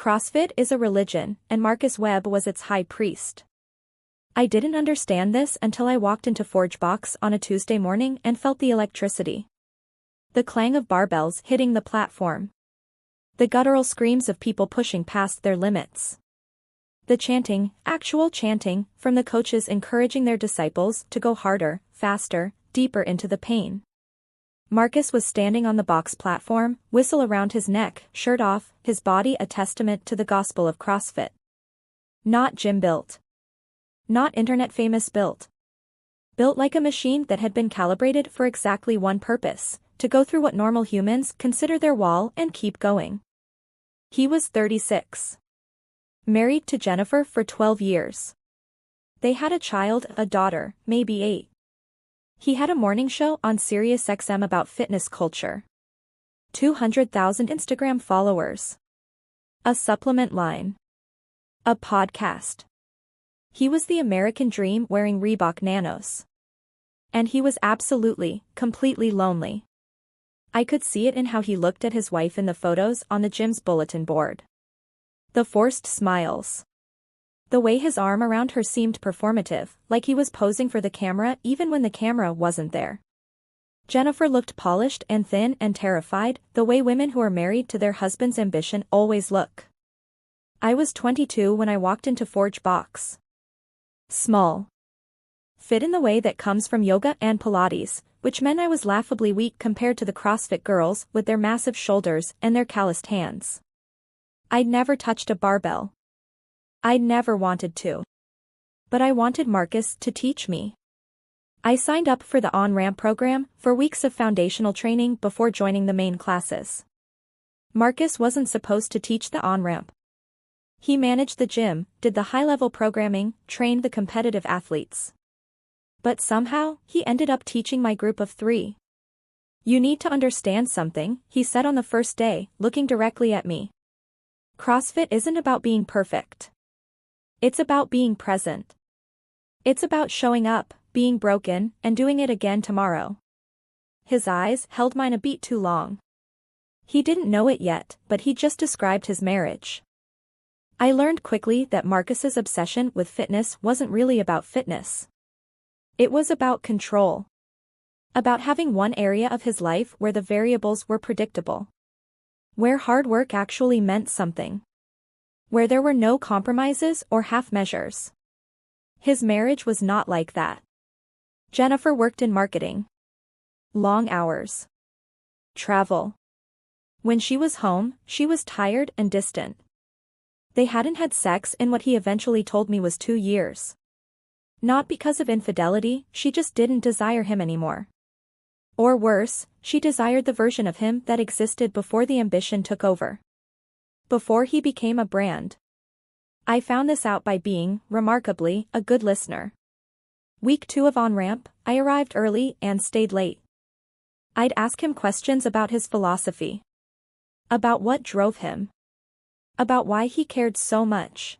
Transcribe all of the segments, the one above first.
CrossFit is a religion, and Marcus Webb was its high priest. I didn't understand this until I walked into Forge Box on a Tuesday morning and felt the electricity. The clang of barbells hitting the platform. The guttural screams of people pushing past their limits. The chanting, actual chanting, from the coaches encouraging their disciples to go harder, faster, deeper into the pain. Marcus was standing on the box platform, whistle around his neck, shirt off, his body a testament to the gospel of CrossFit. Not gym built. Not internet famous built. Built like a machine that had been calibrated for exactly one purpose, to go through what normal humans consider their wall and keep going. He was 36. Married to Jennifer for 12 years. They had a child, a daughter, maybe 8. He had a morning show on SiriusXM about fitness culture. 200,000 Instagram followers. A supplement line. A podcast. He was the American dream wearing Reebok Nanos. And he was absolutely, completely lonely. I could see it in how he looked at his wife in the photos on the gym's bulletin board. The forced smiles. The way his arm around her seemed performative, like he was posing for the camera even when the camera wasn't there. Jennifer looked polished and thin and terrified, the way women who are married to their husband's ambition always look. I was 22 when I walked into Forge Box. Small. Fit in the way that comes from yoga and Pilates, which meant I was laughably weak compared to the CrossFit girls with their massive shoulders and their calloused hands. I'd never touched a barbell. I'd never wanted to. But I wanted Marcus to teach me. I signed up for the on-ramp program for weeks of foundational training before joining the main classes. Marcus wasn't supposed to teach the on-ramp. He managed the gym, did the high-level programming, trained the competitive athletes. But somehow, he ended up teaching my group of 3. You need to understand something, he said on the first day, looking directly at me. CrossFit isn't about being perfect. It's about being present. It's about showing up, being broken, and doing it again tomorrow. His eyes held mine a beat too long. He didn't know it yet, but he just described his marriage. I learned quickly that Marcus's obsession with fitness wasn't really about fitness. It was about control. About having one area of his life where the variables were predictable. Where hard work actually meant something. Where there were no compromises or half measures. His marriage was not like that. Jennifer worked in marketing. Long hours. Travel. When she was home, she was tired and distant. They hadn't had sex in what he eventually told me was 2 years. Not because of infidelity, she just didn't desire him anymore. Or worse, she desired the version of him that existed before the ambition took over. Before he became a brand. I found this out by being, remarkably, a good listener. Week 2 of on-ramp, I arrived early and stayed late. I'd ask him questions about his philosophy. About what drove him. About why he cared so much.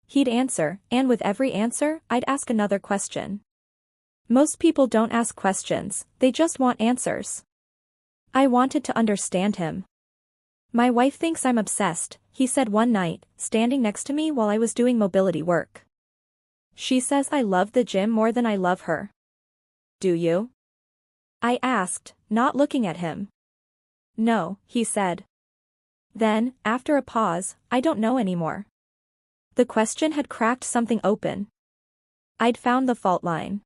He'd answer, and with every answer, I'd ask another question. Most people don't ask questions, they just want answers. I wanted to understand him. My wife thinks I'm obsessed, he said one night, standing next to me while I was doing mobility work. She says I love the gym more than I love her. Do you? I asked, not looking at him. No, he said. Then, after a pause, I don't know anymore. The question had cracked something open. I'd found the fault line.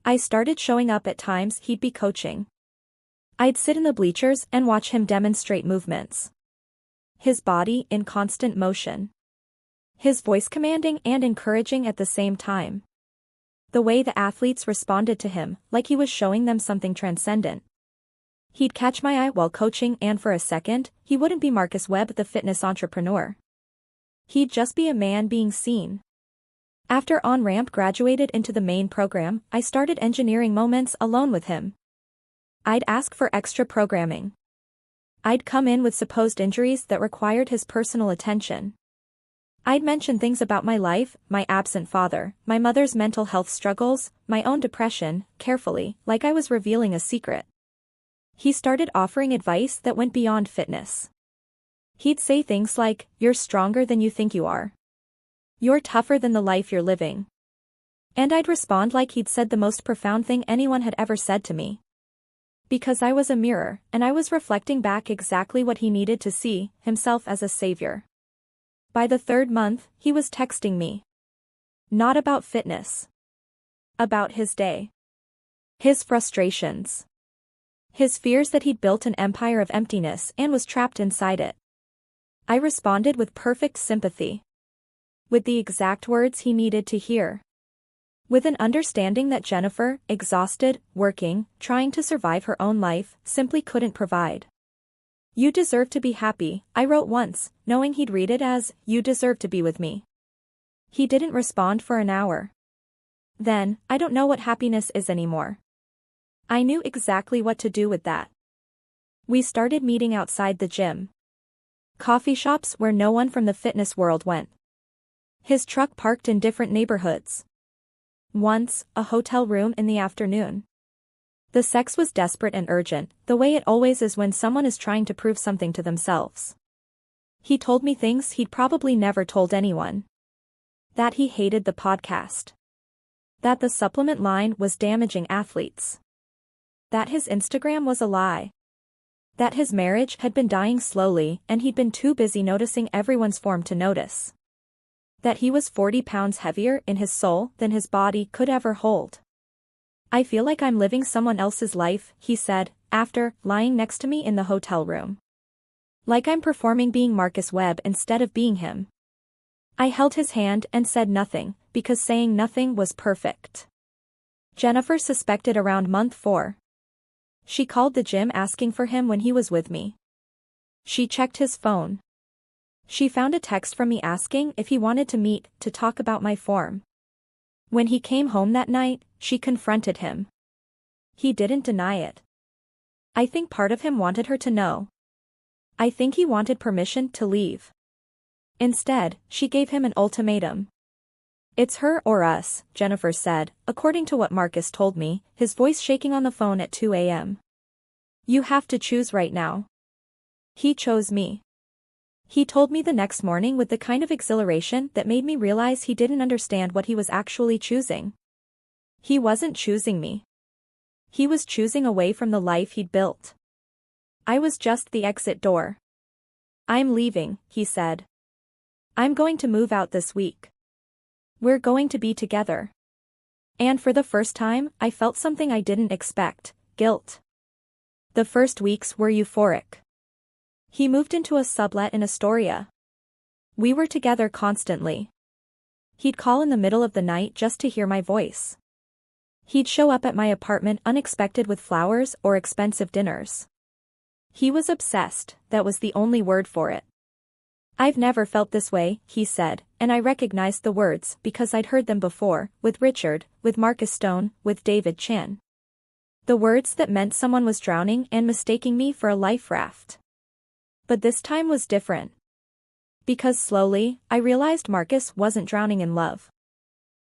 I started showing up at times he'd be coaching. I'd sit in the bleachers and watch him demonstrate movements. His body in constant motion. His voice commanding and encouraging at the same time. The way the athletes responded to him, like he was showing them something transcendent. He'd catch my eye while coaching and for a second, he wouldn't be Marcus Webb the fitness entrepreneur. He'd just be a man being seen. After on-ramp graduated into the main program, I started engineering moments alone with him. I'd ask for extra programming. I'd come in with supposed injuries that required his personal attention. I'd mention things about my life, my absent father, my mother's mental health struggles, my own depression, carefully, like I was revealing a secret. He started offering advice that went beyond fitness. He'd say things like, "You're stronger than you think you are. You're tougher than the life you're living." And I'd respond like he'd said the most profound thing anyone had ever said to me. Because I was a mirror, and I was reflecting back exactly what he needed to see, himself as a savior. By the 3rd month, he was texting me. Not about fitness. About his day. His frustrations. His fears that he'd built an empire of emptiness and was trapped inside it. I responded with perfect sympathy. With the exact words he needed to hear. With an understanding that Jennifer, exhausted, working, trying to survive her own life, simply couldn't provide. "You deserve to be happy," I wrote once, knowing he'd read it as, "You deserve to be with me." He didn't respond for an hour. Then, I don't know what happiness is anymore. I knew exactly what to do with that. We started meeting outside the gym. Coffee shops where no one from the fitness world went. His truck parked in different neighborhoods. Once, a hotel room in the afternoon. The sex was desperate and urgent, the way it always is when someone is trying to prove something to themselves. He told me things he'd probably never told anyone. That he hated the podcast. That the supplement line was damaging athletes. That his Instagram was a lie. That his marriage had been dying slowly and he'd been too busy noticing everyone's form to notice. That he was 40 pounds heavier in his soul than his body could ever hold. "I feel like I'm living someone else's life," he said, after lying next to me in the hotel room. "Like I'm performing being Marcus Webb instead of being him." I held his hand and said nothing, because saying nothing was perfect. Jennifer suspected around month 4. She called the gym asking for him when he was with me. She checked his phone. She found a text from me asking if he wanted to meet to talk about my form. When he came home that night, she confronted him. He didn't deny it. I think part of him wanted her to know. I think he wanted permission to leave. Instead, she gave him an ultimatum. "It's her or us," Jennifer said, according to what Marcus told me, his voice shaking on the phone at 2 a.m. "You have to choose right now." He chose me. He told me the next morning with the kind of exhilaration that made me realize he didn't understand what he was actually choosing. He wasn't choosing me. He was choosing away from the life he'd built. I was just the exit door. "I'm leaving," he said. "I'm going to move out this week. We're going to be together." And for the first time, I felt something I didn't expect, guilt. The first weeks were euphoric. He moved into a sublet in Astoria. We were together constantly. He'd call in the middle of the night just to hear my voice. He'd show up at my apartment unexpected with flowers or expensive dinners. He was obsessed, that was the only word for it. "I've never felt this way," he said, and I recognized the words because I'd heard them before, with Richard, with Marcus Stone, with David Chan. The words that meant someone was drowning and mistaking me for a life raft. But this time was different. Because slowly, I realized Marcus wasn't drowning in love.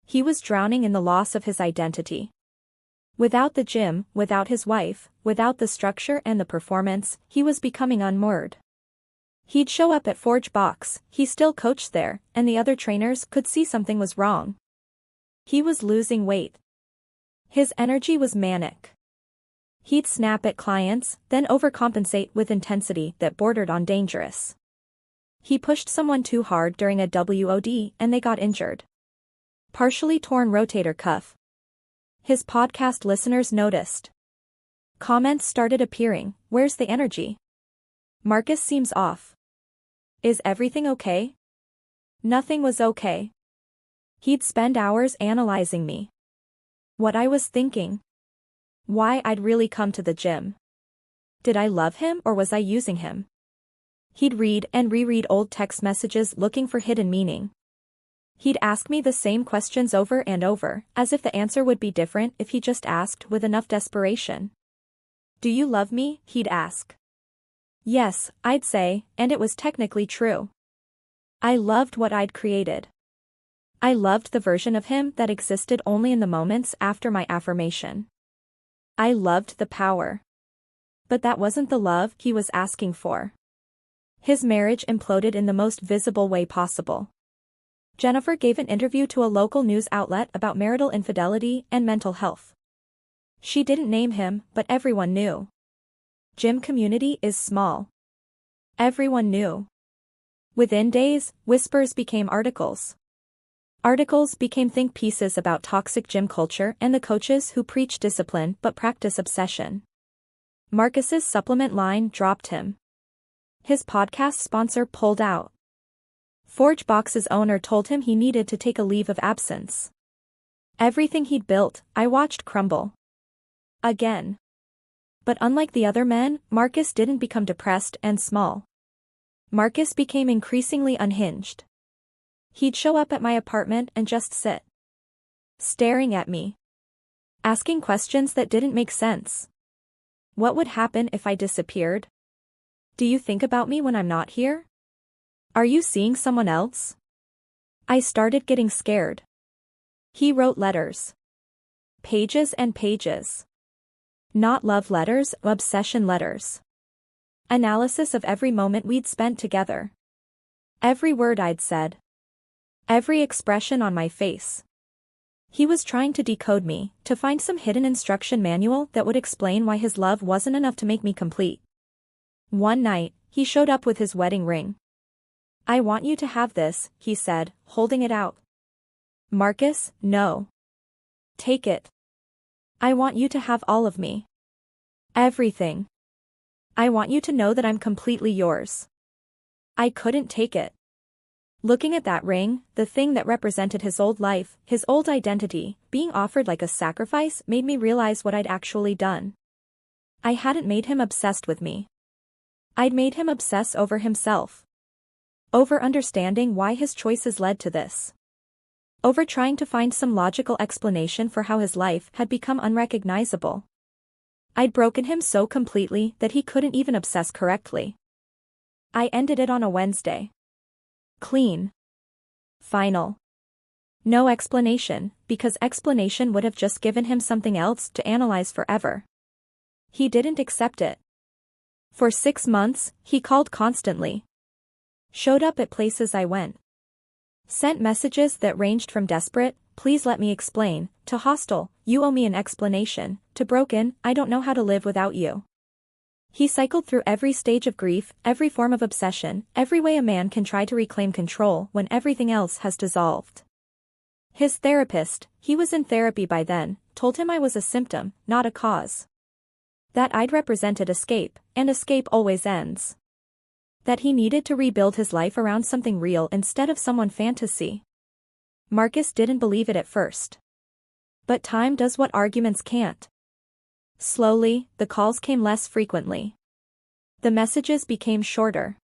He was drowning in the loss of his identity. Without the gym, without his wife, without the structure and the performance, he was becoming unmoored. He'd show up at Forge Box, he still coached there, and the other trainers could see something was wrong. He was losing weight. His energy was manic. He'd snap at clients, then overcompensate with intensity that bordered on dangerous. He pushed someone too hard during a WOD and they got injured. Partially torn rotator cuff. His podcast listeners noticed. Comments started appearing, "Where's the energy? Marcus seems off. Is everything okay?" Nothing was okay. He'd spend hours analyzing me. What I was thinking. Why I'd really come to the gym. Did I love him or was I using him? He'd read and reread old text messages looking for hidden meaning. He'd ask me the same questions over and over, as if the answer would be different if he just asked with enough desperation. "Do you love me?" he'd ask. Yes, I'd say, and it was technically true. I loved what I'd created. I loved the version of him that existed only in the moments after my affirmation. I loved the power. But that wasn't the love he was asking for. His marriage imploded in the most visible way possible. Jennifer gave an interview to a local news outlet about marital infidelity and mental health. She didn't name him, but everyone knew. Gym community is small. Everyone knew. Within days, whispers became articles. Articles became think pieces about toxic gym culture and the coaches who preach discipline but practice obsession. Marcus's supplement line dropped him. His podcast sponsor pulled out. ForgeBox's owner told him he needed to take a leave of absence. Everything he'd built, I watched crumble. Again. But unlike the other men, Marcus didn't become depressed and small. Marcus became increasingly unhinged. He'd show up at my apartment and just sit. Staring at me. Asking questions that didn't make sense. What would happen if I disappeared? Do you think about me when I'm not here? Are you seeing someone else? I started getting scared. He wrote letters. Pages and pages. Not love letters, obsession letters. Analysis of every moment we'd spent together. Every word I'd said. Every expression on my face. He was trying to decode me, to find some hidden instruction manual that would explain why his love wasn't enough to make me complete. One night, he showed up with his wedding ring. I want you to have this, he said, holding it out. Marcus, no. Take it. I want you to have all of me. Everything. I want you to know that I'm completely yours. I couldn't take it. Looking at that ring, the thing that represented his old life, his old identity, being offered like a sacrifice made me realize what I'd actually done. I hadn't made him obsessed with me. I'd made him obsess over himself. Over understanding why his choices led to this. Over trying to find some logical explanation for how his life had become unrecognizable. I'd broken him so completely that he couldn't even obsess correctly. I ended it on a Wednesday. Clean. Final. No explanation, because explanation would have just given him something else to analyze forever. He didn't accept it. For 6 months, he called constantly. Showed up at places I went. Sent messages that ranged from desperate, please let me explain, to hostile, you owe me an explanation, to broken, I don't know how to live without you. He cycled through every stage of grief, every form of obsession, every way a man can try to reclaim control when everything else has dissolved. His therapist, he was in therapy by then, told him I was a symptom, not a cause. That I'd represented escape, and escape always ends. That he needed to rebuild his life around something real instead of someone fantasy. Marcus didn't believe it at first. But time does what arguments can't. Slowly, the calls came less frequently. The messages became shorter.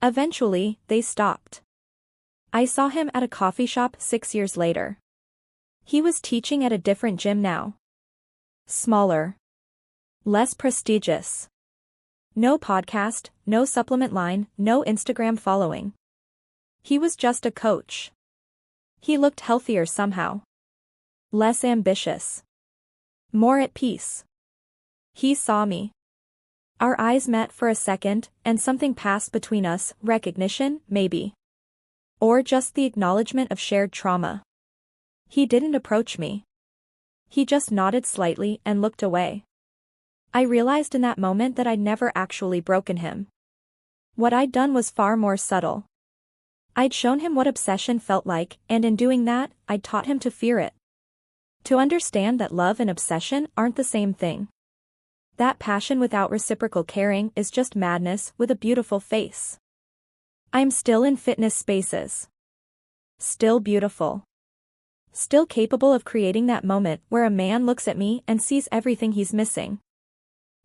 Eventually, they stopped. I saw him at a coffee shop 6 years later. He was teaching at a different gym now. Smaller. Less prestigious. No podcast, no supplement line, no Instagram following. He was just a coach. He looked healthier somehow. Less ambitious. More at peace. He saw me. Our eyes met for a second, and something passed between us, recognition, maybe. Or just the acknowledgement of shared trauma. He didn't approach me. He just nodded slightly and looked away. I realized in that moment that I'd never actually broken him. What I'd done was far more subtle. I'd shown him what obsession felt like, and in doing that, I'd taught him to fear it. To understand that love and obsession aren't the same thing. That passion without reciprocal caring is just madness with a beautiful face. I'm still in fitness spaces. Still beautiful. Still capable of creating that moment where a man looks at me and sees everything he's missing.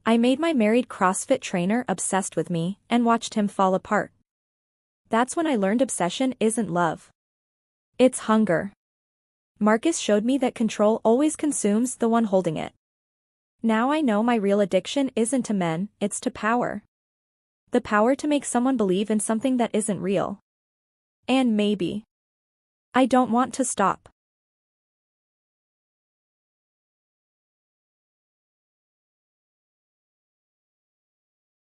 I made my married CrossFit trainer obsessed with me and watched him fall apart. That's when I learned obsession isn't love. It's hunger. Marcus showed me that control always consumes the one holding it. Now I know my real addiction isn't to men, it's to power. The power to make someone believe in something that isn't real. And maybe. I don't want to stop.